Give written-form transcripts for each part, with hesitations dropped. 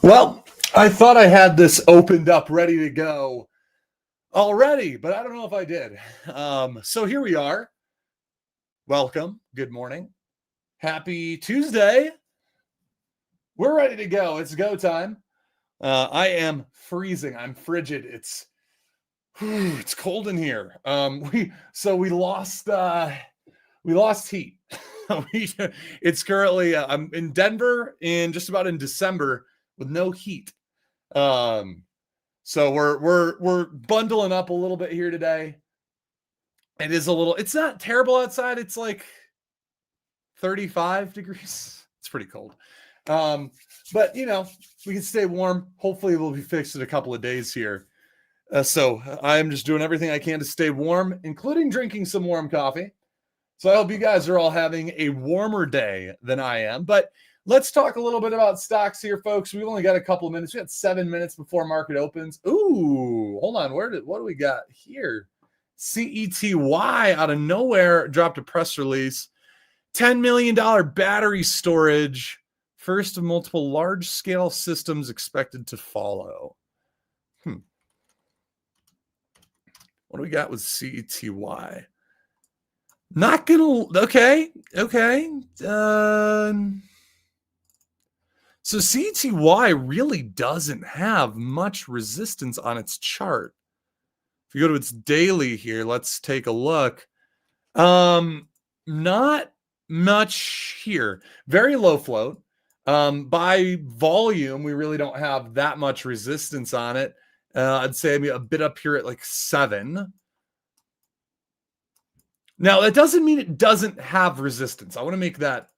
Well, I thought I had this opened up, ready to go already, but I don't know if I did. So here we are. Welcome. Good morning. Happy Tuesday. We're ready to go. It's go time. I am freezing. I'm frigid. It's cold in here. We lost heat. It's currently I'm in Denver just about in December with no heat. So we're bundling up a little bit here today. It's not terrible outside. It's like 35 degrees. It's pretty cold. But we can stay warm. Hopefully we'll be fixed in a couple of days here. So I am just doing everything I can to stay warm, including drinking some warm coffee. So I hope you guys are all having a warmer day than I am. But let's talk a little bit about stocks here, folks. We've only got a couple of minutes. We got 7 minutes before market opens. Ooh, hold on. What do we got here? CETY out of nowhere dropped a press release. $10 million battery storage. First of multiple large-scale systems expected to follow. What do we got with CETY? Not gonna, okay. So CETY really doesn't have much resistance on its chart. If you go to its daily here, let's take a look. Not much here. Very low float. By volume, we really don't have that much resistance on it. I'd say maybe a bit up here at like 7. Now, that doesn't mean it doesn't have resistance. I want to make that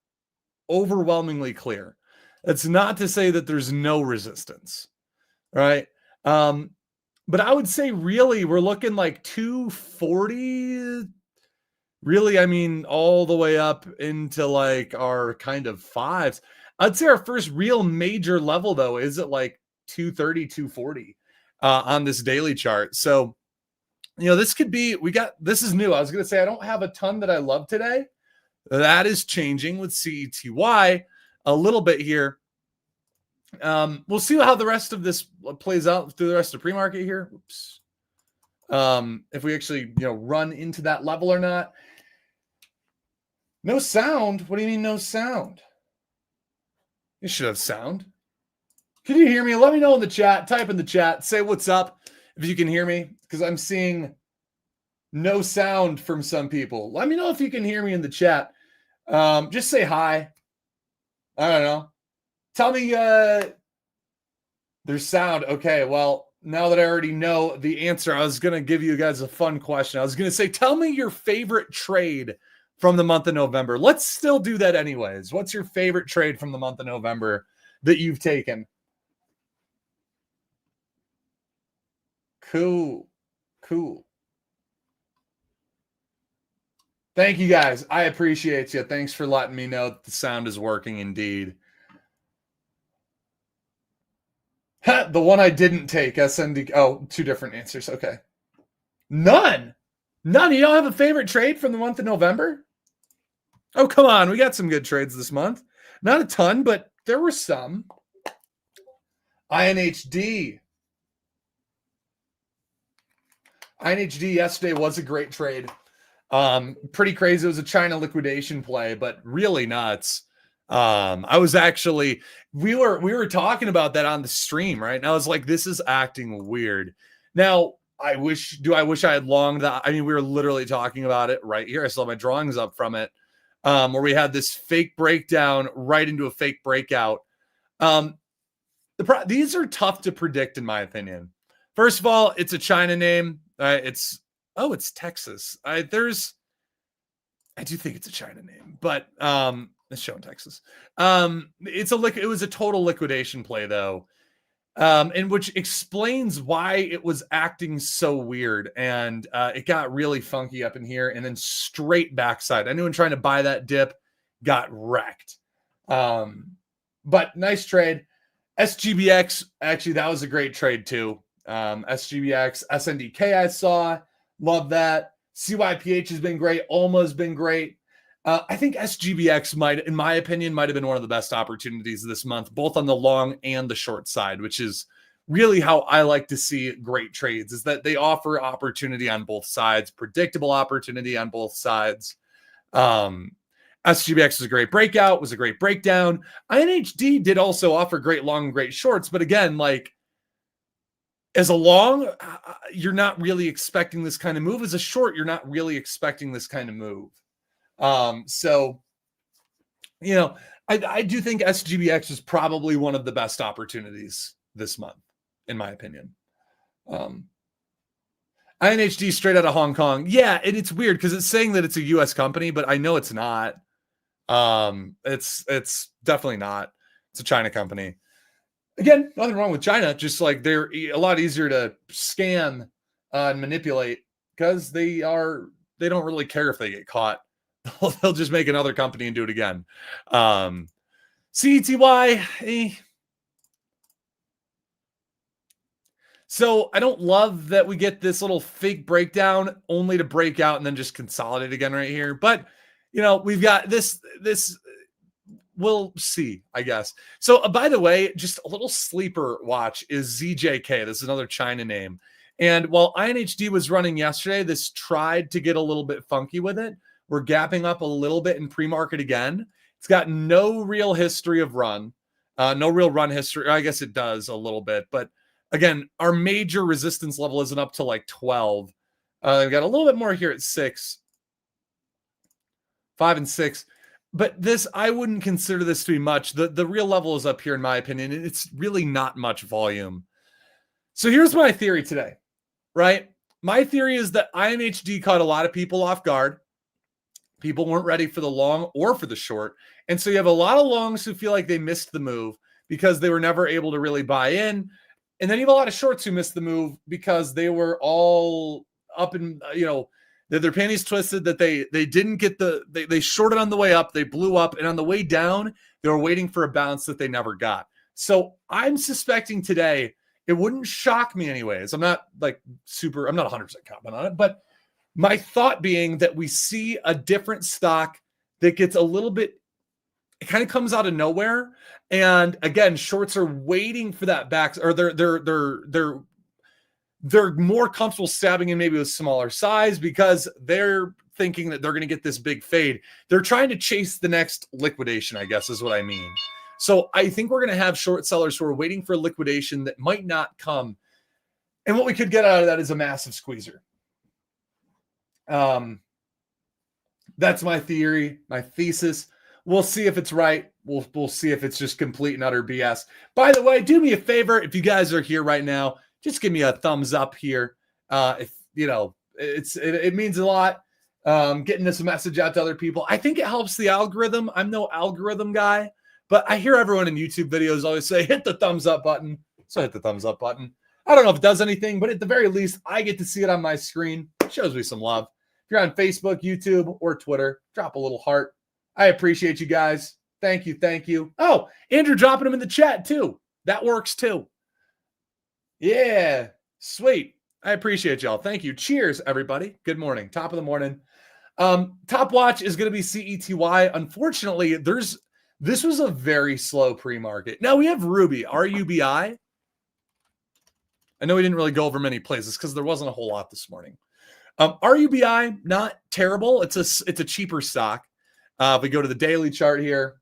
overwhelmingly clear. That's not to say that there's no resistance, right? But I would say really we're looking like 240. Really, I mean, all the way up into like our kind of 5s. I'd say our first real major level, though, is at like 230, 240 on this daily chart. So, this could be, this is new. I was going to say, I don't have a ton that I love today. That is changing with CETY a little bit here. We'll see how the rest of this plays out through the rest of pre-market here. Oops. If we actually, run into that level or not. No sound? What do you mean no sound? You should have sound. Can you hear me? Let me know in the chat. Type in the chat. Say what's up if you can hear me, because I'm seeing no sound from some people. Let me know if you can hear me in the chat. Just say hi. I don't know. Tell me there's sound. Okay, well, now that I already know the answer, I was going to give you guys a fun question. I was going to say, tell me your favorite trade from the month of November. Let's still do that anyways. What's your favorite trade from the month of November that you've taken? Cool. Thank you, guys. I appreciate you. Thanks for letting me know that the sound is working indeed. The one I didn't take, SND. Oh, 2 different answers. Okay. None. You don't have a favorite trade from the month of November? Oh, come on. We got some good trades this month. Not a ton, but there were some. INHD. INHD yesterday was a great trade. Pretty crazy. It was a China liquidation play, but really nuts. I was actually, we were talking about that on the stream, right? And I was like, this is acting weird. Now, I wish I had longed that. I mean, we were literally talking about it right here. I still have my drawings up from it, where we had this fake breakdown right into a fake breakout. These are tough to predict, in my opinion. First of all, it's a China name. It's Texas. I do think it's a China name, but it's shown Texas. It was a total liquidation play though, and which explains why it was acting so weird, and it got really funky up in here and then straight backside. Anyone trying to buy that dip got wrecked. But nice trade. SGBX, actually, that was a great trade too. SGBX, SNDK, I saw. Love that. CYPH has been great. Alma's been great. I think SGBX might, in my opinion, might have been one of the best opportunities this month, both on the long and the short side, which is really how I like to see great trades, is that they offer opportunity on both sides, predictable opportunity on both sides. SGBX was a great breakout, was a great breakdown. INHD did also offer great long and great shorts, but again, like as a long, you're not really expecting this kind of move. As a short, you're not really expecting this kind of move. So, you know, I do think SGBX is probably one of the best opportunities this month, in my opinion. INHD straight out of Hong Kong. Yeah, and it's weird because it's saying that it's a US company, but I know it's not. It's definitely not. It's a China company. Again, nothing wrong with China. Just like they're a lot easier to scam and manipulate because they don't really care if they get caught. They'll just make another company and do it again. CETY. So I don't love that we get this little fake breakdown only to break out and then just consolidate again right here. But, you know, we've got this we'll see, I guess. So by the way, just a little sleeper watch is ZJK. This is another China name. And while INHD was running yesterday, this tried to get a little bit funky with it. We're gapping up a little bit in pre-market again. It's got no real history of run, no real run history. I guess it does a little bit, but again, our major resistance level isn't up to like 12. We've got a little bit more here at 6, 5 and 6. But this, I wouldn't consider this to be much. The real level is up here, in my opinion. It's really not much volume. So here's my theory today, right? My theory is that INHD caught a lot of people off guard. People weren't ready for the long or for the short. And so you have a lot of longs who feel like they missed the move because they were never able to really buy in. And then you have a lot of shorts who missed the move because they were all up in, their panties twisted, that they didn't get they shorted on the way up, they blew up, and on the way down, they were waiting for a bounce that they never got. So I'm suspecting today, it wouldn't shock me anyways. I'm not 100% confident on it, but my thought being that we see a different stock that gets a little bit, it kind of comes out of nowhere. And again, shorts are waiting for that back, or they're more comfortable stabbing in maybe with smaller size because they're thinking that they're going to get this big fade. They're trying to chase the next liquidation, I guess is what I mean. So I think we're going to have short sellers who are waiting for a liquidation that might not come. And what we could get out of that is a massive squeezer. That's my theory, my thesis. We'll see if it's right. We'll see if it's just complete and utter BS. By the way, do me a favor. If you guys are here right now, just give me a thumbs up here. If it means a lot. Getting this message out to other people. I think it helps the algorithm. I'm no algorithm guy, but I hear everyone in YouTube videos always say, hit the thumbs up button. So hit the thumbs up button. I don't know if it does anything, but at the very least, I get to see it on my screen. It shows me some love. If you're on Facebook, YouTube, or Twitter, drop a little heart. I appreciate you guys. Thank you. Thank you. Oh, Andrew dropping them in the chat too. That works too. Yeah, sweet. I appreciate y'all. Thank you. Cheers, everybody. Good morning. Top of the morning. Top watch is going to be CETY. Unfortunately, this was a very slow pre-market. Now we have Ruby, RUBI. I know we didn't really go over many places because there wasn't a whole lot this morning. RUBI, not terrible. It's a cheaper stock. If we go to the daily chart here.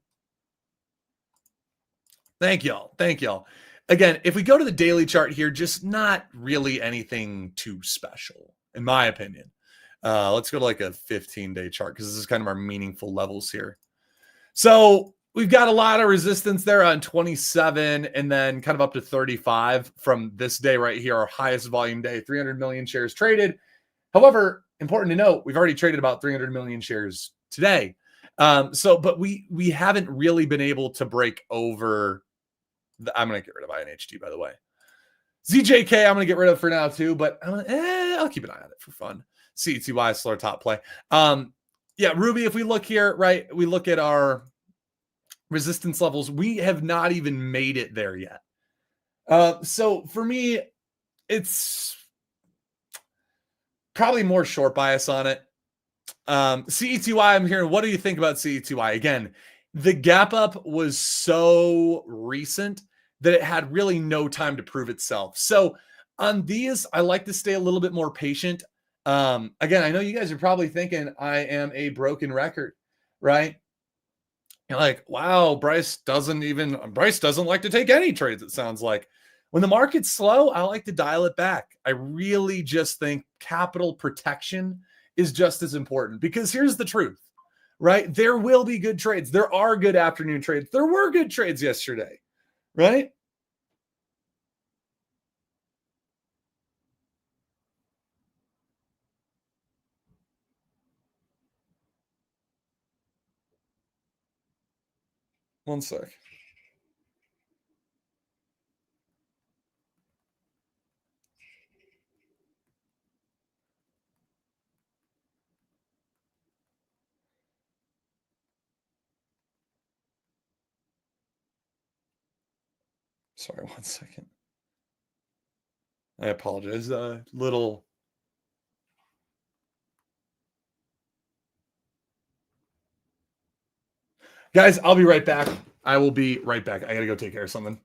Thank y'all. Thank y'all. Again, if we go to the daily chart here, just not really anything too special, in my opinion. Let's go to like a 15-day chart because this is kind of our meaningful levels here. So we've got a lot of resistance there on 27 and then kind of up to 35 from this day right here, our highest volume day, 300 million shares traded. However, important to note, we've already traded about 300 million shares today. But we haven't really been able to break over. I'm going to get rid of INHD, by the way. ZJK, I'm going to get rid of for now too, but I'll keep an eye on it for fun. CETY, slower top play. Yeah, Ruby, if we look here, right, we look at our resistance levels. We have not even made it there yet. So for me, it's probably more short bias on it. CETY, I'm hearing, what do you think about CETY? Again, the gap up was so recent that it had really no time to prove itself. So on these, I like to stay a little bit more patient. Again, I know you guys are probably thinking I am a broken record, right? You're like, wow, Bryce doesn't like to take any trades, it sounds like. When the market's slow, I like to dial it back. I really just think capital protection is just as important, because here's the truth, right? There will be good trades. There are good afternoon trades. There were good trades yesterday, right? One sec. Sorry, one second. I apologize. Little. Guys, I'll be right back. I will be right back. I got to go take care of something.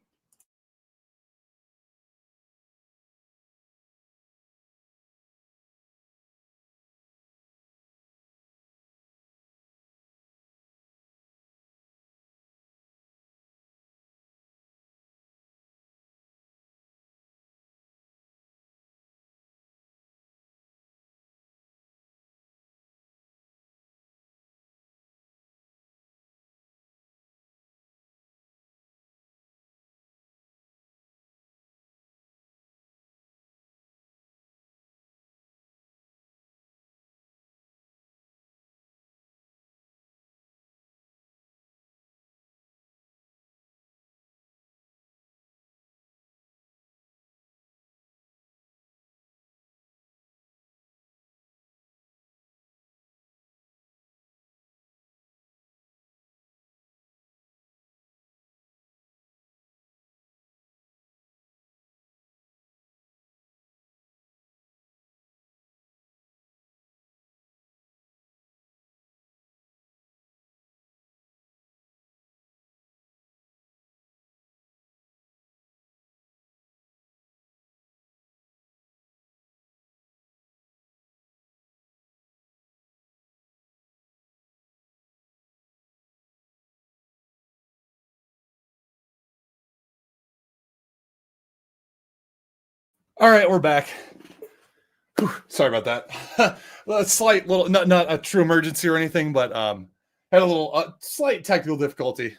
All right, we're back. Whew, sorry about that. A slight little, not a true emergency or anything, but had a little slight technical difficulty.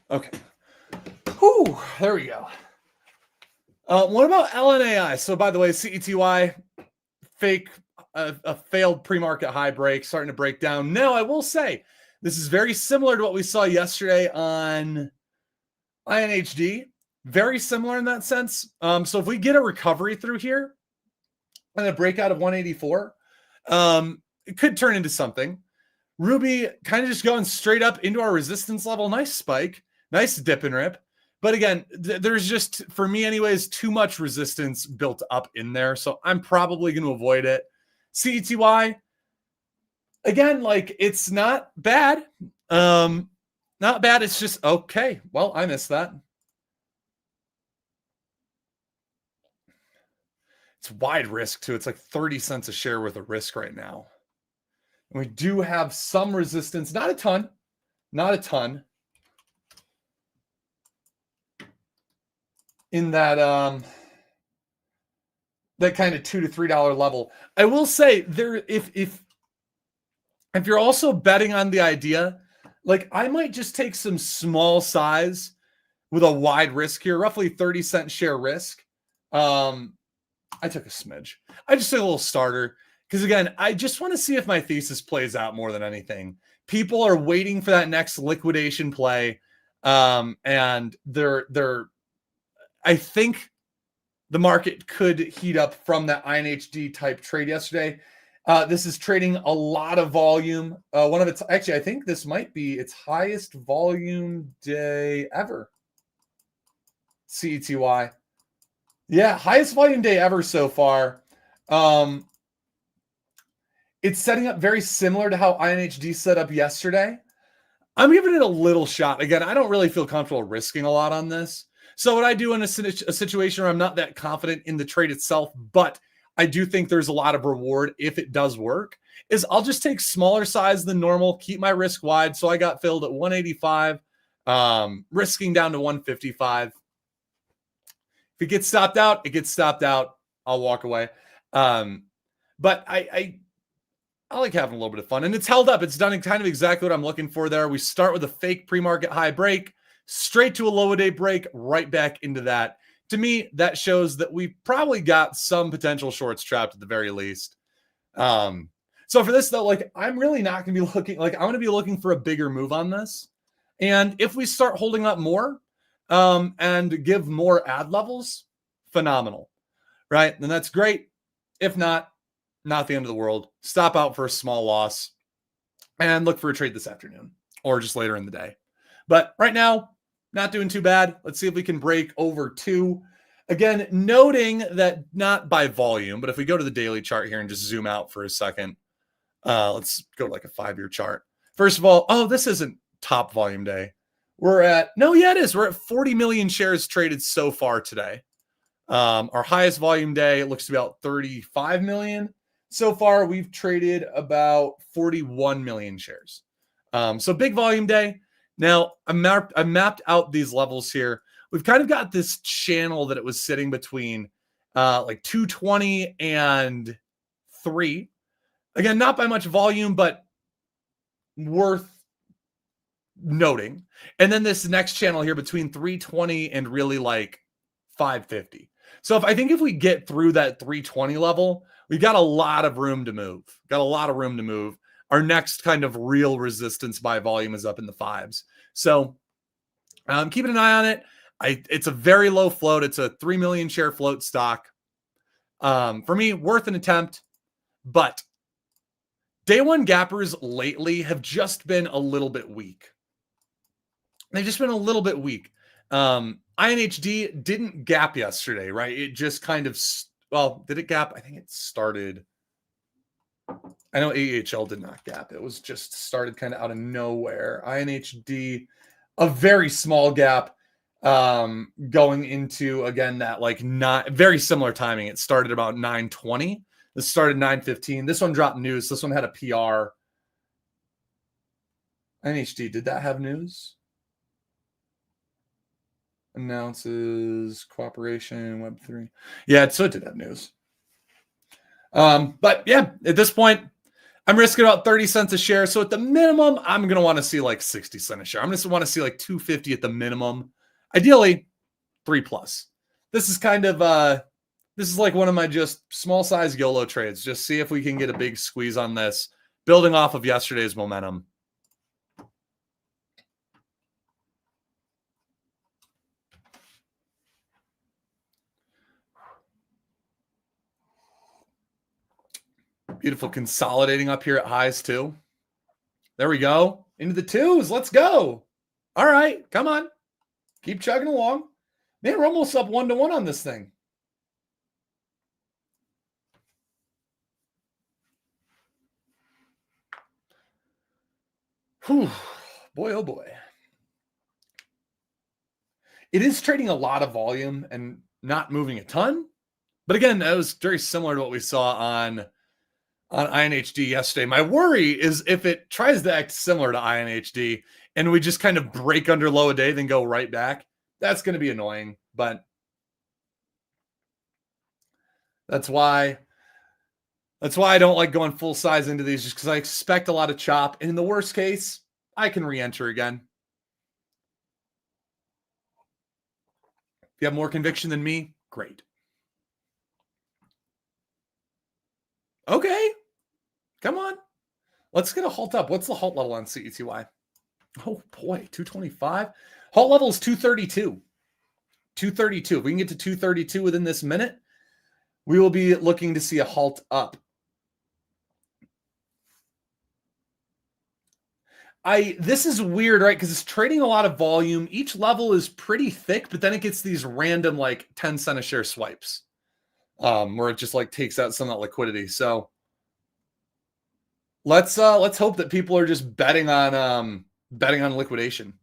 Okay. Whew, there we go. What about LNAI? So, by the way, CETY, fake, a failed pre-market high break, starting to break down. Now, I will say, this is very similar to what we saw yesterday on INHD. Very similar in that sense. So if we get a recovery through here and a breakout of 184, it could turn into something. Ruby kind of just going straight up into our resistance level. Nice spike. Nice dip and rip. But again, there's just, for me anyways, too much resistance built up in there. So I'm probably going to avoid it. CETY, again, like, it's not bad. Not bad. It's just, okay, well, I missed that. It's wide risk too. It's like 30 cents a share worth of risk right now. And we do have some resistance, not a ton, in that that kind of $2 to $3 level. I will say, there, if you're also betting on the idea, like, I might just take some small size with a wide risk here, roughly 30-cent share risk. I took a smidge. I just took a little starter. Because again, I just want to see if my thesis plays out more than anything. People are waiting for that next liquidation play. And I think the market could heat up from that INHD type trade yesterday. This is trading a lot of volume. One of its, actually, I think this might be its highest volume day ever. CETY. Yeah, highest volume day ever so far. It's setting up very similar to how INHD set up yesterday. I'm giving it a little shot. Again, I don't really feel comfortable risking a lot on this. So what I do in a situation where I'm not that confident in the trade itself, but I do think there's a lot of reward if it does work, is I'll just take smaller size than normal, keep my risk wide. So I got filled at 185, risking down to 155. If it gets stopped out, it gets stopped out. I'll walk away. But I like having a little bit of fun, and it's held up. It's done kind of exactly what I'm looking for there. We start with a fake pre-market high break, straight to a low day break, right back into that. To me, that shows that we probably got some potential shorts trapped at the very least. So for this though, like I'm really not going to be looking, like I'm going to be looking for a bigger move on this. And if we start holding up more and give more ad levels, phenomenal, right? Then that's great. If not the end of the world. Stop out for a small loss and look for a trade this afternoon or just later in the day. But right now, not doing too bad. Let's see if we can break over 2. Again, noting that not by volume, but if we go to the daily chart here and just zoom out for a second, let's go to like a 5-year chart. First of all, this isn't top volume day. It is. We're at 40 million shares traded so far today. Our highest volume day, it looks to be about 35 million. So far, we've traded about 41 million shares. So big volume day. Now, I mapped out these levels here. We've kind of got this channel that it was sitting between like 220 and 3. Again, not by much volume, but worth noting. And then this next channel here between 320 and really like 550. So if we get through that 320 level, we've got a lot of room to move. Our next kind of real resistance by volume is up in the 5s. So keeping an eye on it. It's a very low float. It's a 3 million share float stock. For me, worth an attempt, but day one gappers lately have just been a little bit weak. They've just been a little bit weak. INHD didn't gap yesterday, right? It just kind of, did it gap? I think it started. I know AHL did not gap. It was just started kind of out of nowhere. INHD, a very small gap going into, again, that like not very similar timing. It started about 9:20. This started 9:15. This one dropped news. This one had a PR. INHD, did that have news? Announces cooperation, Web3. Yeah, so it did have news. But yeah, at this point, I'm risking about 30 cents a share. So at the minimum, I'm going to want to see like 60 cents a share. I'm going to want to see like 250 at the minimum. Ideally, 3+. This is kind of, this is like one of my just small size YOLO trades. Just see if we can get a big squeeze on this, building off of yesterday's momentum. Beautiful consolidating up here at highs too. There we go. Into the 2s. Let's go. All right. Come on. Keep chugging along. Man, we're almost up 1-1 on this thing. Whew. Boy, oh boy. It is trading a lot of volume and not moving a ton. But again, that was very similar to what we saw on INHD yesterday. My worry is if it tries to act similar to INHD and we just kind of break under low a day, then go right back, that's going to be annoying. But that's why I don't like going full size into these, just because I expect a lot of chop. And in the worst case, I can re-enter again. If you have more conviction than me, great. Okay. Come on. Let's get a halt up. What's the halt level on CETY? Oh boy, 225. Halt level is 232. 232. If we can get to 232 within this minute, we will be looking to see a halt up. This is weird, right? Because it's trading a lot of volume. Each level is pretty thick, but then it gets these random like 10 cent a share swipes, where it just like takes out some of that liquidity. So let's hope that people are just betting on liquidation.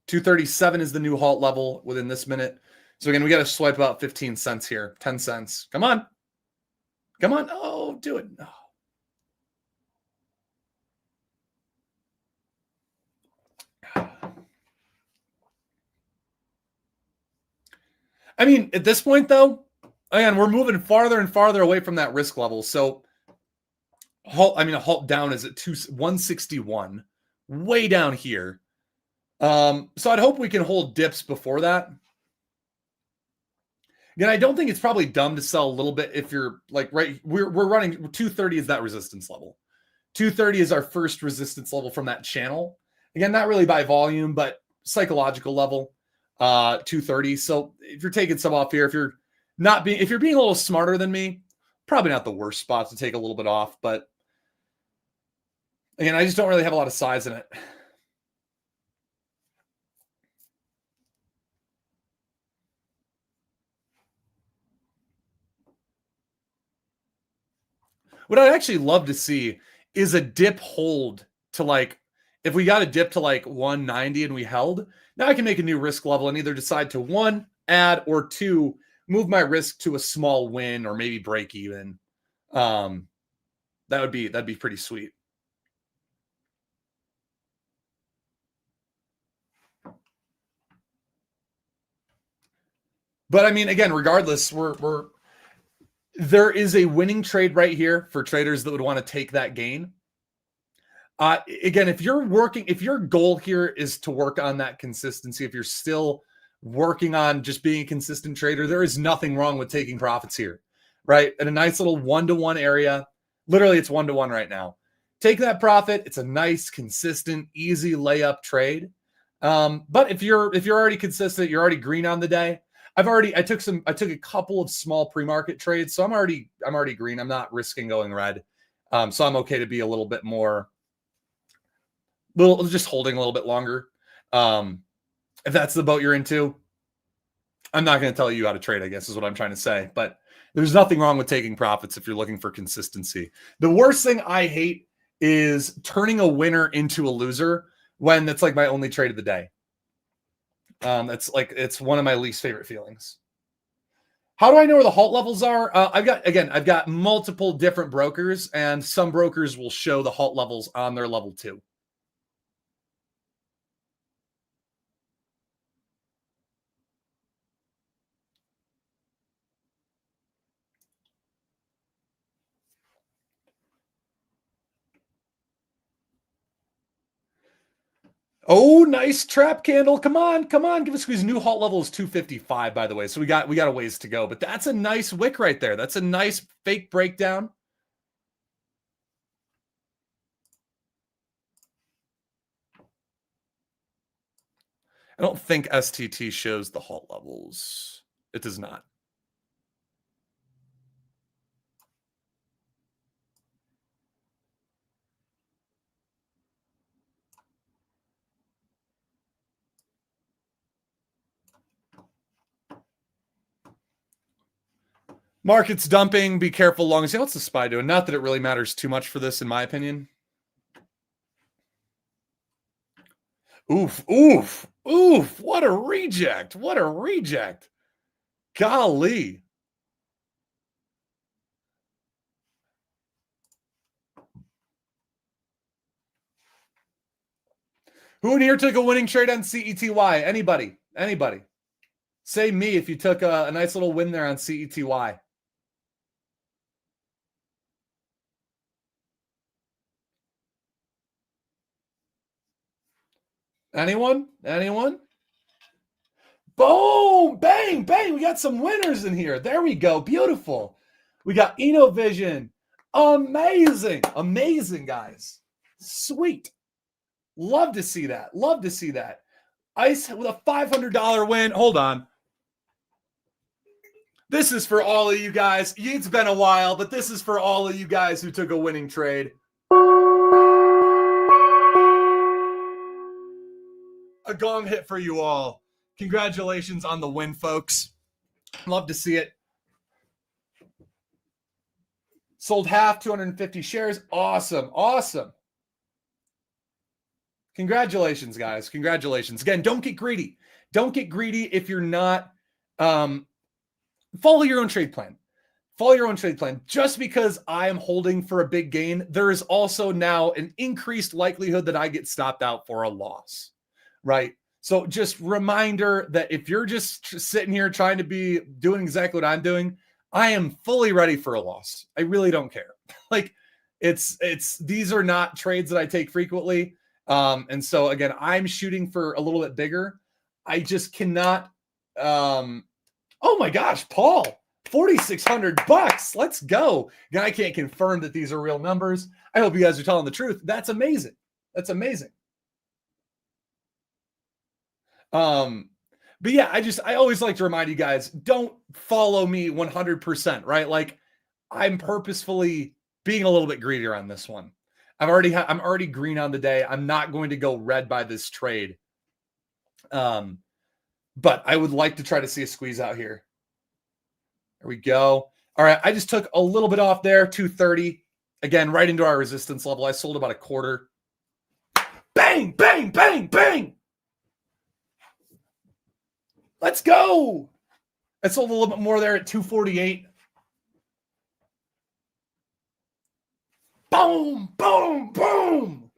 237 is the new halt level within this minute. So again, we got to swipe about 15 cents here, 10 cents. Come on. Come on. Oh, do it. Oh. I mean, at this point, though, again, we're moving farther and farther away from that risk level. So, a halt down is at 161, way down here. So I'd hope we can hold dips before that. Again, I don't think it's probably dumb to sell a little bit if you're like right. We're running 230 is that resistance level. 230 is our first resistance level from that channel. Again, not really by volume, but psychological level. 230. So if you're taking some off here, if you're being a little smarter than me, probably not the worst spot to take a little bit off. But again, I just don't really have a lot of size in it. What I'd actually love to see is a dip hold to like, if we got a dip to like 190 and we held, now I can make a new risk level and either decide to one, add, or two, move my risk to a small win or maybe break even. That'd be pretty sweet. But I mean, again, regardless, there is a winning trade right here for traders that would want to take that gain. Again, if your goal here is to work on that consistency, if you're still working on just being a consistent trader, there is nothing wrong with taking profits here, right? At a nice little 1-to-1 area. Literally, it's 1-to-1 right now. Take that profit. It's a nice, consistent, easy layup trade. But if you're already consistent, you're already green on the day. I took a couple of small pre-market trades, so I'm already green. I'm not risking going red. So I'm okay to be a little bit more just holding a little bit longer. If that's the boat you're into, I'm not going to tell you how to trade, I guess is what I'm trying to say. But there's nothing wrong with taking profits if you're looking for consistency. The worst thing I hate is turning a winner into a loser when that's like my only trade of the day. It's one of my least favorite feelings. How do I know where the halt levels are? I've got multiple different brokers, and some brokers will show the halt levels on their level 2. Oh, nice trap candle. Come on. Give a squeeze. New halt level is 255, by the way. So we got a ways to go, but that's a nice wick right there. That's a nice fake breakdown. I don't think STT shows the halt levels. It does not. Market's dumping. Be careful long as what's the SPY doing? Not that it really matters too much for this, in my opinion. Oof. What a reject. Golly. Who in here took a winning trade on CETY? Anybody? Say me if you took a nice little win there on CETY. Anyone? Boom! Bang! We got some winners in here. There we go. Beautiful. We got Innovision. Amazing. Amazing, guys. Sweet. Love to see that. Love to see that. ICE with a $500 win. Hold on. This is for all of you guys. It's been a while, but this is for all of you guys who took a winning trade. A gong hit for you all. Congratulations on the win, folks. Love to see it. Sold half, 250 shares. Awesome. Awesome. Congratulations, guys. Congratulations. Again, don't get greedy. Don't get greedy if you're not. Follow your own trade plan. Follow your own trade plan. Just because I am holding for a big gain, there is also now an increased likelihood that I get stopped out for a loss, right? So just reminder that if you're just sitting here trying to be doing exactly what I'm doing, I am fully ready for a loss. I really don't care. Like these are not trades that I take frequently. And so again, I'm shooting for a little bit bigger. I just cannot, oh my gosh, Paul, $4,600. Let's go. Again, I can't confirm that these are real numbers. I hope you guys are telling the truth. That's amazing. That's amazing. But yeah, I always like to remind you guys, don't follow me 100%, right? Like I'm purposefully being a little bit greedier on this one. I'm already green on the day. I'm not going to go red by this trade. But I would like to try to see a squeeze out here. There we go. All right. I just took a little bit off there, 230. Again, right into our resistance level. I sold about a quarter. Bang, bang, bang, bang. Let's go. I sold a little bit more there at 248. Boom, boom, boom.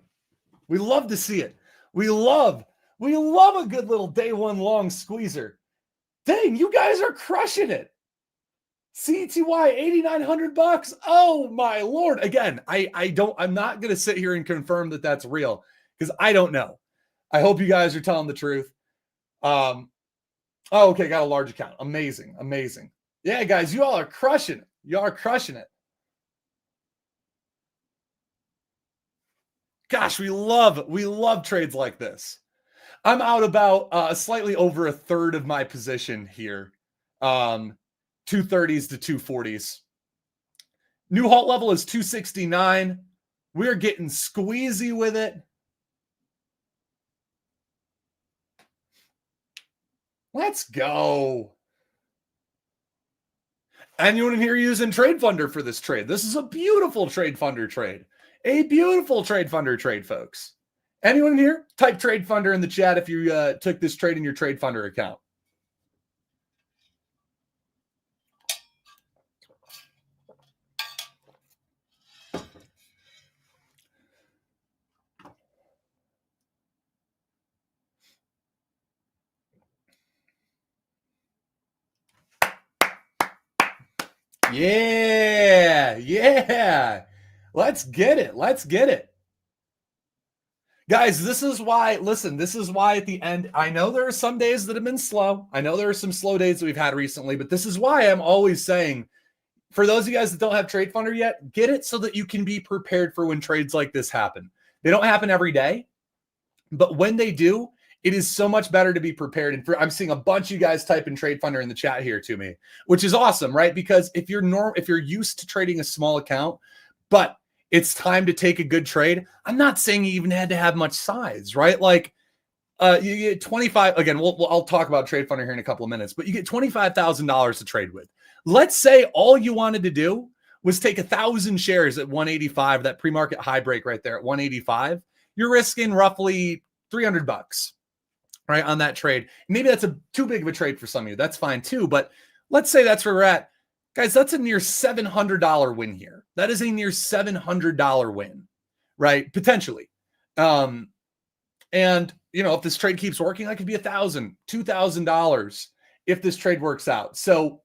We love to see it. We love a good little day one long squeezer. Dang, you guys are crushing it. CETY, $8,900. Oh my Lord. Again, I'm not going to sit here and confirm that that's real because I don't know. I hope you guys are telling the truth. Oh, okay. Got a large account. Amazing. Amazing. Yeah, guys, you all are crushing it. You are crushing it. Gosh, we love trades like this. I'm out about slightly over a third of my position here. 230s to 240s. New halt level is 269. We're getting squeezy with it. Let's go. Anyone in here using TradeFunder for this trade? This is a beautiful TradeFunder trade. A beautiful TradeFunder trade, folks. Anyone in here? Type TradeFunder in the chat if you took this trade in your TradeFunder account. Yeah. Let's get it. Let's get it. Guys, this is why at the end, I know there are some days that have been slow. I know there are some slow days that we've had recently, but this is why I'm always saying, for those of you guys that don't have TradeFunder yet, get it so that you can be prepared for when trades like this happen. They don't happen every day, but when they do, it is so much better to be prepared. And I'm seeing a bunch of you guys type in TradeFunder in the chat here to me, which is awesome, right? Because if you're used to trading a small account, but it's time to take a good trade, I'm not saying you even had to have much size, right? Like you get 25, again, I'll talk about TradeFunder here in a couple of minutes, but you get $25,000 to trade with. Let's say all you wanted to do was take 1,000 shares at 185, that pre-market high break right there at 185. You're risking roughly $300, right, on that trade. Maybe that's too big of a trade for some of you. That's fine too. But let's say that's where we're at. Guys, that's a near $700 win here. That is a near $700 win, right? Potentially. And, if this trade keeps working, that could be $1,000, $2,000 if this trade works out. So,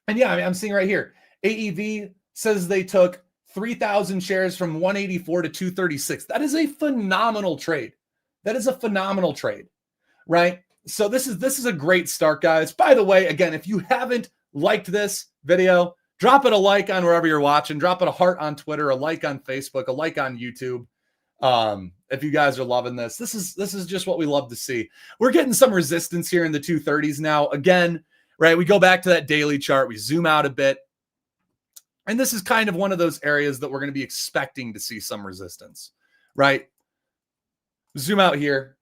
and yeah, I'm seeing right here, AEV says they took 3,000 shares from 184 to 236. That is a phenomenal trade. That is a phenomenal trade, right? So this is a great start, guys. By the way, again, if you haven't liked this video, Drop it a like on wherever you're watching. Drop it a heart on Twitter, a like on Facebook, a like on YouTube. If you guys are loving this, this is just what we love to see. We're getting some resistance here in the 230s now. Again, right? We go back to that daily chart. We zoom out a bit. And this is kind of one of those areas that we're going to be expecting to see some resistance, right? Zoom out here.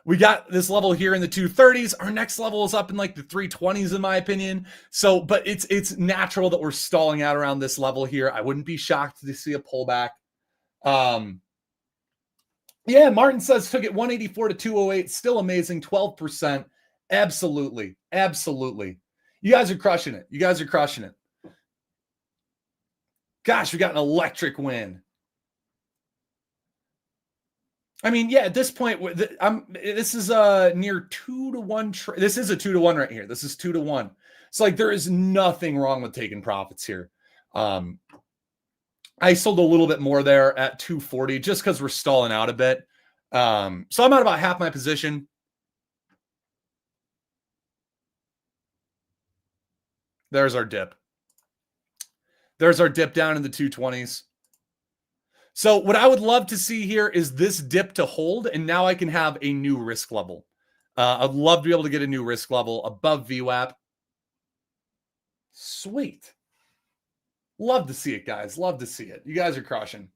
We got this level here in the 230s. Our next level is up in like the 320s, in my opinion. So, but it's natural that we're stalling out around this level here. I wouldn't be shocked to see a pullback. Yeah, Martin says took it 184 to 208. Still amazing, 12%. Absolutely, absolutely. You guys are crushing it. You guys are crushing it. Gosh, we got an electric win. I mean, yeah, at this point, this is near 2-to-1. This is a 2-to-1 right here. This is 2-to-1. It's like there is nothing wrong with taking profits here. I sold a little bit more there at 240 just because we're stalling out a bit. So I'm at about half my position. There's our dip. There's our dip down in the 220s. So what I would love to see here is this dip to hold, and now I can have a new risk level. I'd love to be able to get a new risk level above VWAP. Sweet. Love to see it, guys. Love to see it. You guys are crushing.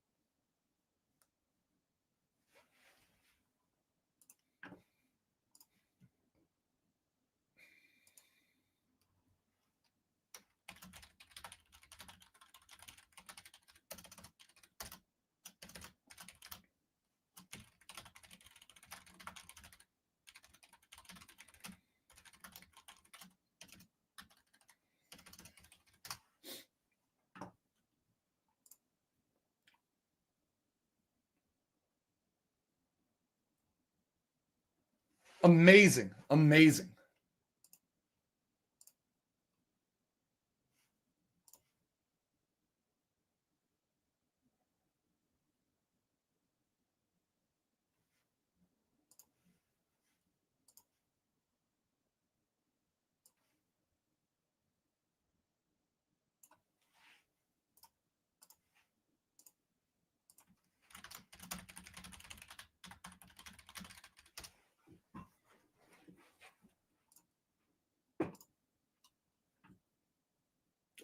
Amazing. Amazing.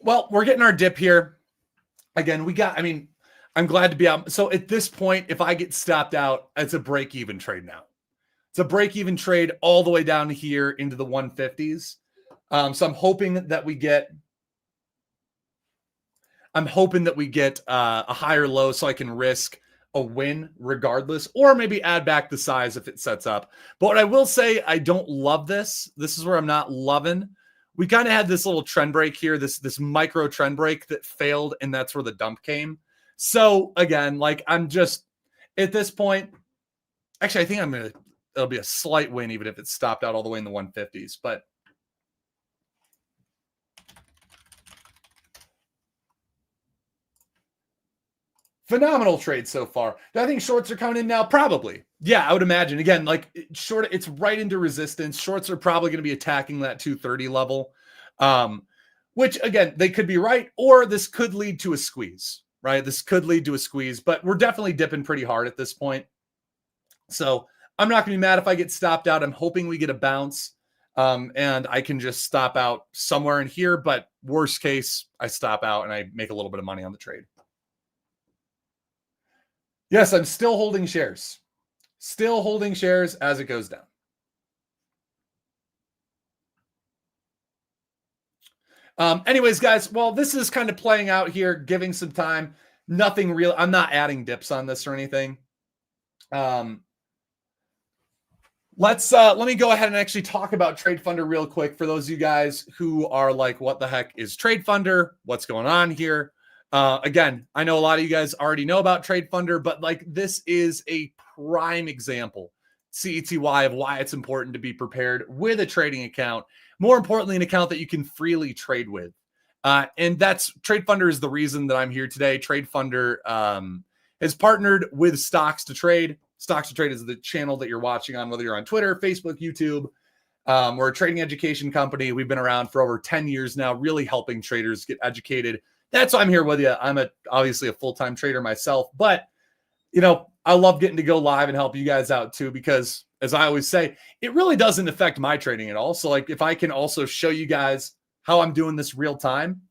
Well, we're getting our dip here. Again, I'm glad to be out. So at this point, if I get stopped out, it's a break-even trade now. It's a break-even trade all the way down here into the 150s. So I'm hoping that we get a higher low so I can risk a win regardless, or maybe add back the size if it sets up. But what I will say, I don't love this. This is where I'm not loving. We kind of had this little trend break here, this micro trend break that failed, and that's where the dump came. So again, like I'm just at this point, actually, I think it'll be a slight win even if it stopped out all the way in the 150s. But phenomenal trade so far. Do I think shorts are coming in now? Probably. Yeah, I would imagine. Again, like short, it's right into resistance. Shorts are probably going to be attacking that 230 level, which again, they could be right, or this could lead to a squeeze, right? This could lead to a squeeze, but we're definitely dipping pretty hard at this point. So I'm not going to be mad if I get stopped out. I'm hoping we get a bounce, and I can just stop out somewhere in here. But worst case, I stop out and I make a little bit of money on the trade. Yes, I'm still holding shares. Still holding shares as it goes down. Anyways, guys, well, this is kind of playing out here, giving some time. Nothing real. I'm not adding dips on this or anything. Let me go ahead and actually talk about TradeFunder real quick for those of you guys who are like, what the heck is TradeFunder? What's going on here? Again, I know a lot of you guys already know about TradeFunder, but like this is a prime example, CETY, of why it's important to be prepared with a trading account. More importantly, an account that you can freely trade with. And that's TradeFunder is the reason that I'm here today. TradeFunder has partnered with Stocks to Trade. Stocks to Trade is the channel that you're watching on, whether you're on Twitter, Facebook, YouTube. We're a trading education company. We've been around for over 10 years now, really helping traders get educated. That's why I'm here with you. I'm obviously a full-time trader myself, but I love getting to go live and help you guys out too, because as I always say, it really doesn't affect my trading at all. So like if I can also show you guys how I'm doing this real time,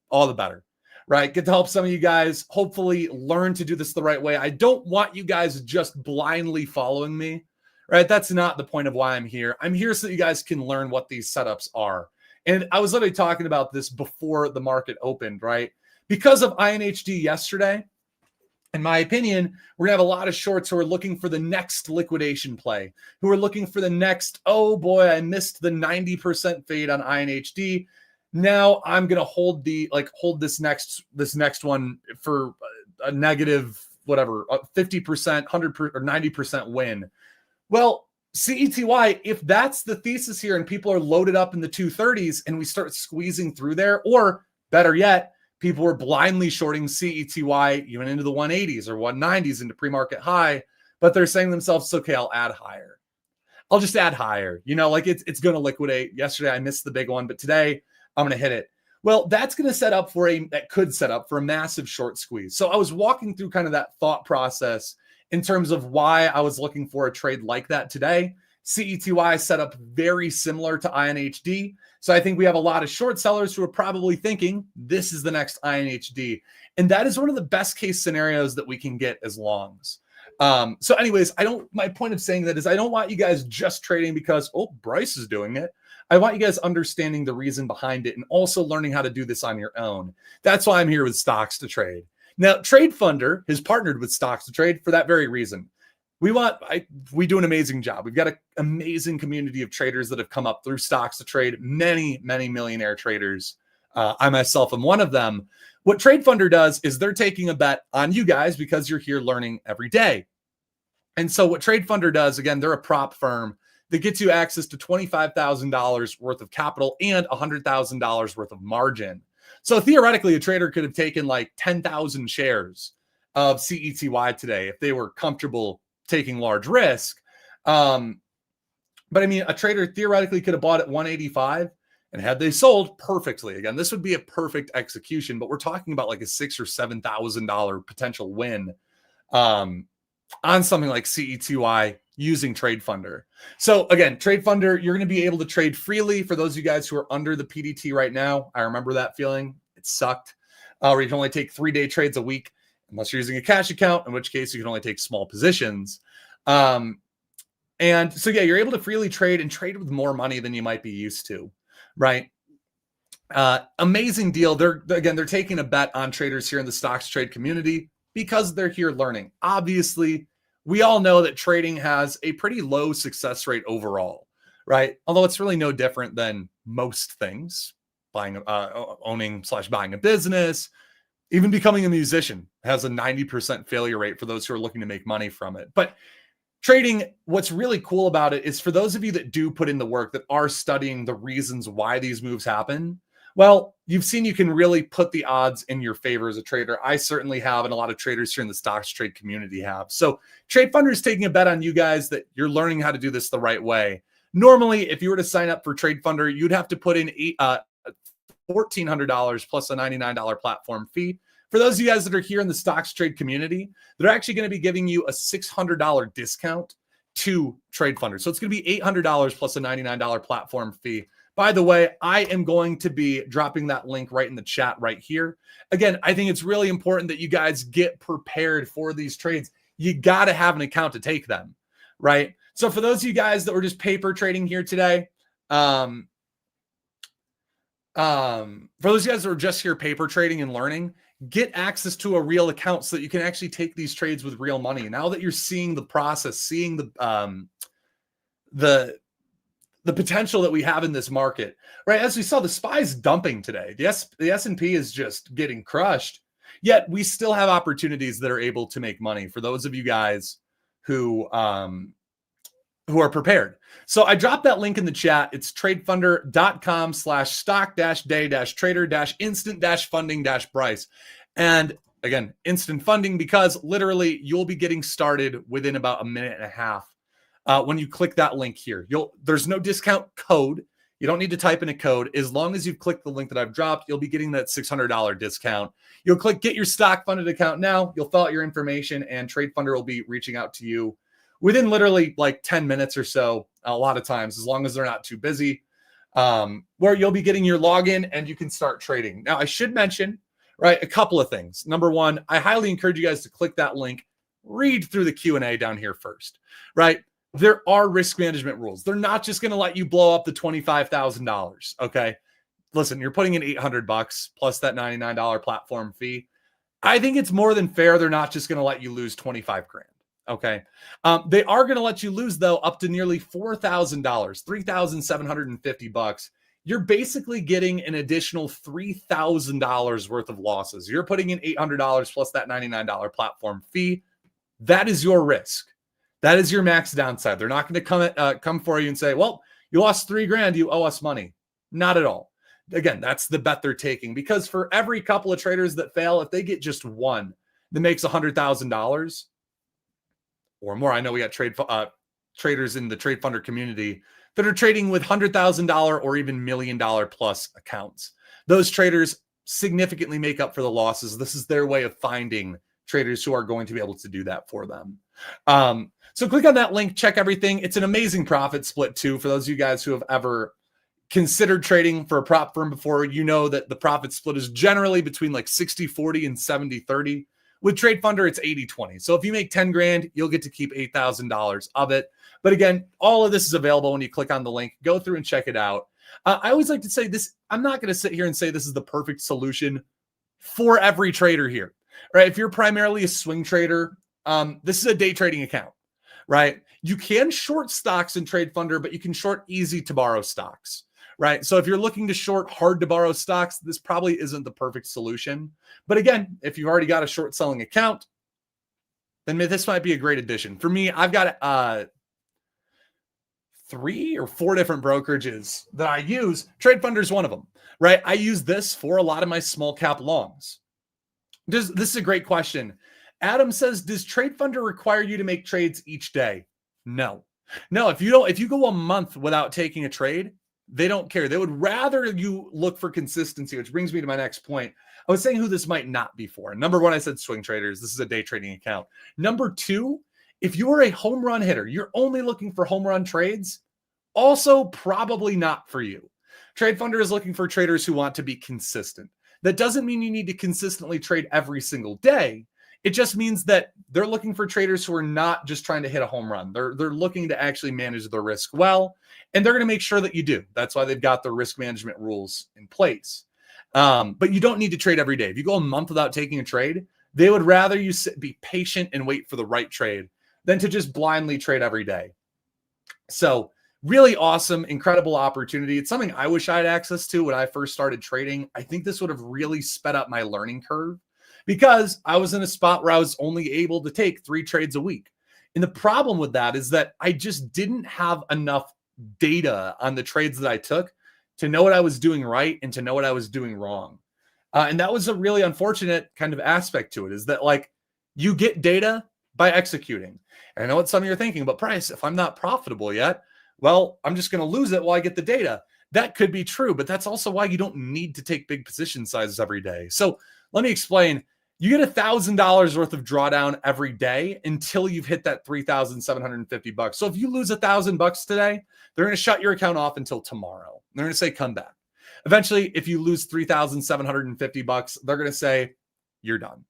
all the better, right? Get to help some of you guys hopefully learn to do this the right way. I don't want you guys just blindly following me, right? That's not the point of why I'm here. I'm here so that you guys can learn what these setups are. And I was literally talking about this before the market opened, right? Because of INHD yesterday, in my opinion, we're going to have a lot of shorts who are looking for the next liquidation play, who are looking for the next, oh boy, I missed the 90% fade on INHD. Now I'm going to hold this next one for a negative, whatever, 50%, 100% or 90% win. Well, CETY, if that's the thesis here and people are loaded up in the 230s and we start squeezing through there, or better yet, people were blindly shorting CETY even into the 180s or 190s into pre-market high, but they're saying to themselves, okay, I'll add higher. I'll just add higher. It's going to liquidate. Yesterday, I missed the big one, but today I'm going to hit it. Well, that could set up for a massive short squeeze. So I was walking through kind of that thought process in terms of why I was looking for a trade like that today. CETY set up very similar to INHD. So I think we have a lot of short sellers who are probably thinking this is the next INHD. And that is one of the best case scenarios that we can get as longs. So anyways, my point of saying that is I don't want you guys just trading because, oh, Bryce is doing it. I want you guys understanding the reason behind it and also learning how to do this on your own. That's why I'm here with Stocks to Trade. Now, TradeFunder has partnered with Stocks to Trade for that very reason. We do an amazing job. We've got an amazing community of traders that have come up through Stocks to Trade, many, many millionaire traders. I myself am one of them. What TradeFunder does is they're taking a bet on you guys because you're here learning every day. And so what TradeFunder does, again, they're a prop firm that gets you access to $25,000 worth of capital and $100,000 worth of margin. So theoretically, a trader could have taken like 10,000 shares of CETY today if they were comfortable taking large risk. But I mean, a trader theoretically could have bought at 185 and had they sold perfectly. Again, this would be a perfect execution, but we're talking about like a $6,000 or $7,000 potential win on something like CETY using TradeFunder. So again, TradeFunder, you're going to be able to trade freely. For those of you guys who are under the PDT right now, I remember that feeling. It sucked. Where you can only take 3-day trades a week unless you're using a cash account, in which case you can only take small positions. And so, yeah, you're able to freely trade and trade with more money than you might be used to, right? Amazing deal. They're taking a bet on traders here in the Stocks Trade community because they're here learning. Obviously, we all know that trading has a pretty low success rate overall, right? Although it's really no different than most things, owning/buying a business, even becoming a musician has a 90% failure rate for those who are looking to make money from it. But trading, what's really cool about it is for those of you that do put in the work, that are studying the reasons why these moves happen, well, you've seen you can really put the odds in your favor as a trader. I certainly have, and a lot of traders here in the Stocks Trade community have. So TradeFunder is taking a bet on you guys that you're learning how to do this the right way. Normally, if you were to sign up for TradeFunder, you'd have to put in $1,400 plus a $99 platform fee. For those of you guys that are here in the Stocks Trade community, they're actually going to be giving you a $600 discount to TradeFunder. So it's going to be $800 plus a $99 platform fee. By the way, I am going to be dropping that link right in the chat right here. Again, I think it's really important that you guys get prepared for these trades. You got to have an account to take them, right? So for those of you guys that were just paper trading here today, for those of you guys that are just here paper trading and learning, get access to a real account so that you can actually take these trades with real money. Now that you're seeing the process, seeing the potential that we have in this market, right? As we saw, the SPY's dumping today. The S&P is just getting crushed. Yet we still have opportunities that are able to make money for those of you guys who are prepared. So I dropped that link in the chat. It's tradefunder.com/stock-data-trader-instant-funding-Bryce. And again, instant funding because literally you'll be getting started within about a minute and a half when you click that link here. There's no discount code. You don't need to type in a code. As long as you've clicked the link that I've dropped, you'll be getting that $600 discount. You'll click get your stock funded account now. You'll fill out your information and TradeFunder will be reaching out to you within literally like 10 minutes or so, a lot of times, as long as they're not too busy, where you'll be getting your login and you can start trading. Now, I should mention, right, a couple of things. Number one, I highly encourage you guys to click that link, read through the Q&A down here first, right? There are risk management rules. They're not just going to let you blow up the $25,000. Okay. Listen, you're putting in $800 plus that $99 platform fee. I think it's more than fair. They're not just going to let you lose 25 grand. Okay. They are going to let you lose though, up to nearly $4,000, $3,750. You're basically getting an additional $3,000 worth of losses. You're putting in $800 plus that $99 platform fee. That is your risk. That is your max downside. They're not going to come for you and say, well, you lost $3 grand, you owe us money. Not at all. Again, that's the bet they're taking, because for every couple of traders that fail, if they get just one that makes $100,000 or more, I know we got traders in the TradeFunder community that are trading with $100,000 or even $1 million plus accounts. Those traders significantly make up for the losses. This is their way of finding traders who are going to be able to do that for them. So click on that link, check everything. It's an amazing profit split too. For those of you guys who have ever considered trading for a prop firm before, you know that the profit split is generally between like 60-40 and 70-30. With TradeFunder, it's 80-20. So if you make 10 grand, you'll get to keep $8,000 of it. But again, all of this is available when you click on the link. Go through and check it out. I always like to say this, I'm not going to sit here and say this is the perfect solution for every trader here, right? If you're primarily a swing trader, this is a day trading account, right? You can short stocks in TradeFunder, but you can short easy to borrow stocks, right? So if you're looking to short hard to borrow stocks, this probably isn't the perfect solution. But again, if you've already got a short selling account, then this might be a great addition. For me, I've got 3 or 4 different brokerages that I use. TradeFunder is one of them, right? I use this for a lot of my small cap longs. This is a great question. Adam says, does TradeFunder require you to make trades each day? No. If you go a month without taking a trade, they don't care. They would rather you look for consistency, which brings me to my next point. I was saying who this might not be for. Number one, I said swing traders. This is a day trading account. Number two, if you are a home run hitter, you're only looking for home run trades, also probably not for you. TradeFunder is looking for traders who want to be consistent. That doesn't mean you need to consistently trade every single day. It just means that they're looking for traders who are not just trying to hit a home run. They're looking to actually manage their risk well, and they're going to make sure that you do. That's why they've got the risk management rules in place. But you don't need to trade every day. If you go a month without taking a trade, they would rather you be patient and wait for the right trade than to just blindly trade every day. So really awesome, incredible opportunity. It's something I wish I had access to when I first started trading. I think this would have really sped up my learning curve, because I was in a spot where I was only able to take 3 trades a week. And the problem with that is that I just didn't have enough data on the trades that I took to know what I was doing right and to know what I was doing wrong. And that was a really unfortunate kind of aspect to it, is that like you get data by executing. And I know what some of you are thinking, but Bryce, if I'm not profitable yet, well, I'm just going to lose it while I get the data. That could be true, but that's also why you don't need to take big position sizes every day. So let me explain. You get $1,000 worth of drawdown every day until you've hit that $3,750. So if you lose $1,000 today, they're going to shut your account off until tomorrow. They're going to say, come back. Eventually, if you lose $3,750, they're going to say, you're done.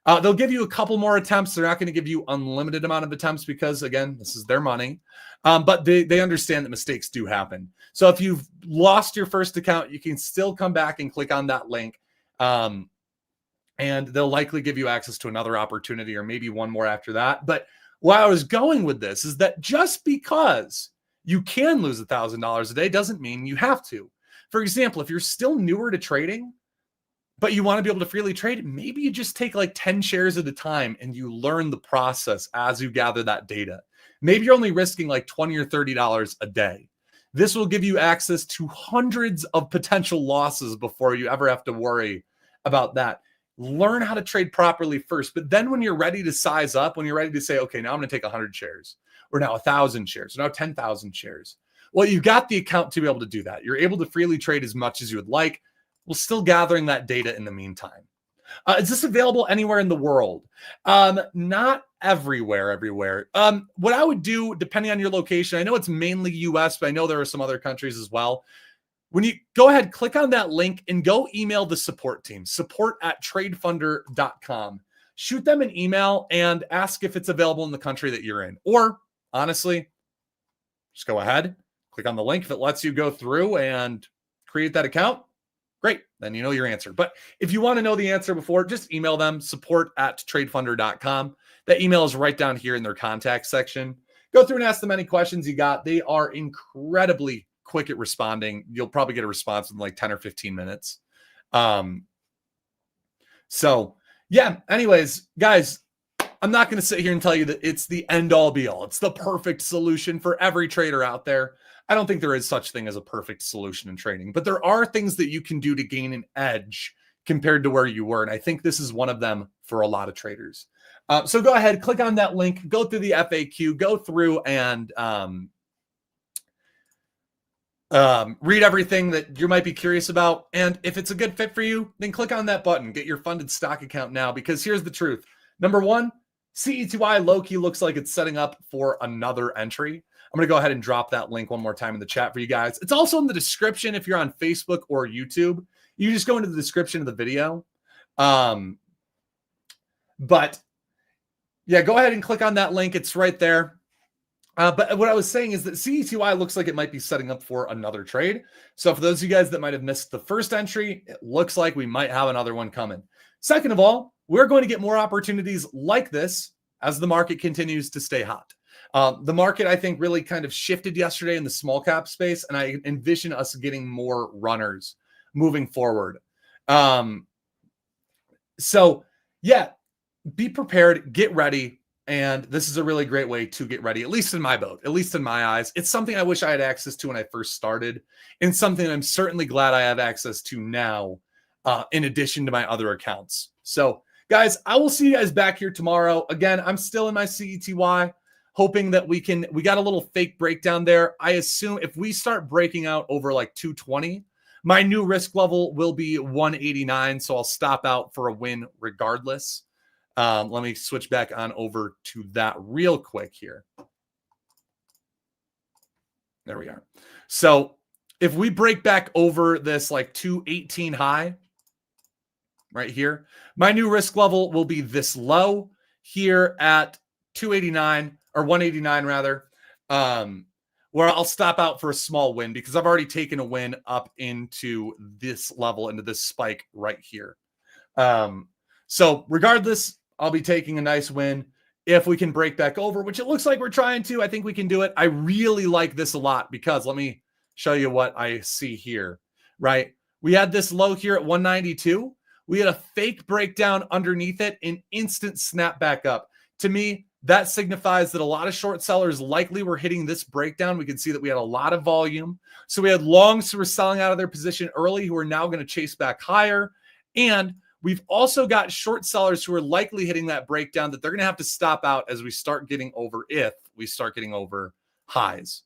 They'll give you a couple more attempts. They're not going to give you unlimited amount of attempts because, again, this is their money. But they understand that mistakes do happen. So if you've lost your first account, you can still come back and click on that link. And they'll likely give you access to another opportunity or maybe one more after that. But where I was going with this is that just because you can lose $1,000 a day doesn't mean you have to. For example, if you're still newer to trading, but you want to be able to freely trade, maybe you just take like 10 shares at a time and you learn the process as you gather that data. Maybe you're only risking like $20 or $30 a day. This will give you access to hundreds of potential losses before you ever have to worry about that. Learn how to trade properly first. But then when you're ready to size up, when you're ready to say, okay, now I'm going to take 100 shares, We're now 1,000 shares. We're now 10,000 shares. Well, you've got the account to be able to do that. You're able to freely trade as much as you would like. We're still gathering that data in the meantime. Is this available anywhere in the world? Not everywhere. What I would do, depending on your location, I know it's mainly US, but I know there are some other countries as well. When you go ahead, click on that link and go email the support team, support@tradefunder.com. Shoot them an email and ask if it's available in the country that you're in. Or honestly, just go ahead, click on the link. If it lets you go through and create that account, great. Then you know your answer. But if you want to know the answer before, just email them, support@tradefunder.com. That email is right down here in their contact section. Go through and ask them any questions you got. They are incredibly quick at responding. You'll probably get a response in like 10 or 15 minutes. So yeah, anyways, guys, I'm not going to sit here and tell you that it's the end all be all. It's the perfect solution for every trader out there. I don't think there is such thing as a perfect solution in trading, but there are things that you can do to gain an edge compared to where you were. And I think this is one of them for a lot of traders. So go ahead, click on that link, go through the FAQ, go through and read everything that you might be curious about. And if it's a good fit for you, then click on that button, get your funded stock account now, because here's the truth. Number one, CETY low-key looks like it's setting up for another entry. I'm going to go ahead and drop that link one more time in the chat for you guys. It's also in the description if you're on Facebook or YouTube. You just go into the description of the video. But yeah, go ahead and click on that link. It's right there. But what I was saying is that CETY looks like it might be setting up for another trade. So for those of you guys that might have missed the first entry, it looks like we might have another one coming. Second of all, we're going to get more opportunities like this as the market continues to stay hot. The market, I think, really kind of shifted yesterday in the small cap space, and I envision us getting more runners moving forward. So yeah, be prepared, get ready. And this is a really great way to get ready, at least in my boat, at least in my eyes. It's something I wish I had access to when I first started, and something I'm certainly glad I have access to now, in addition to my other accounts. So guys, I will see you guys back here tomorrow. Again, I'm still in my CETY, hoping that we got a little fake breakdown there. I assume if we start breaking out over like 220, my new risk level will be 189. So I'll stop out for a win regardless. Let me switch back on over to that real quick here. There we are. So if we break back over this like 218 high right here, my new risk level will be this low here at 289 or 189 rather, where I'll stop out for a small win because I've already taken a win up into this level, into this spike right here. So regardless, I'll be taking a nice win if we can break back over, which it looks like we're trying to. I think we can do it. I really like this a lot because let me show you what I see here, right? We had this low here at 192. We had a fake breakdown underneath it, an instant snap back up. To me, that signifies that a lot of short sellers likely were hitting this breakdown. We can see that we had a lot of volume. So we had longs who were selling out of their position early who are now going to chase back higher. And we've also got short sellers who are likely hitting that breakdown that they're going to have to stop out as we start getting over, if we start getting over highs.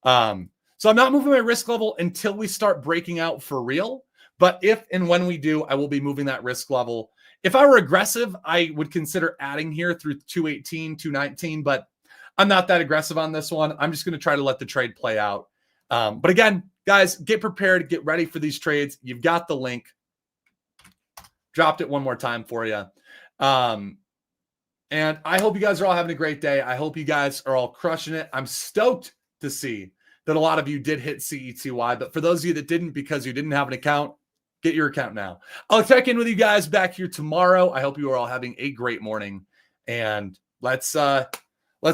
So I'm not moving my risk level until we start breaking out for real. But if and when we do, I will be moving that risk level. If I were aggressive, I would consider adding here through 218, 219, but I'm not that aggressive on this one. I'm just going to try to let the trade play out. But again, guys, get prepared, get ready for these trades. You've got the link. Dropped it one more time for you. And I hope you guys are all having a great day. I hope you guys are all crushing it. I'm stoked to see that a lot of you did hit CETY, but for those of you that didn't because you didn't have an account, get your account now. I'll check in with you guys back here tomorrow. I hope you are all having a great morning, and let's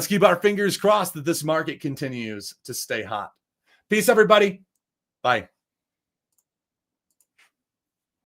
keep our fingers crossed that this market continues to stay hot. Peace, everybody. Bye.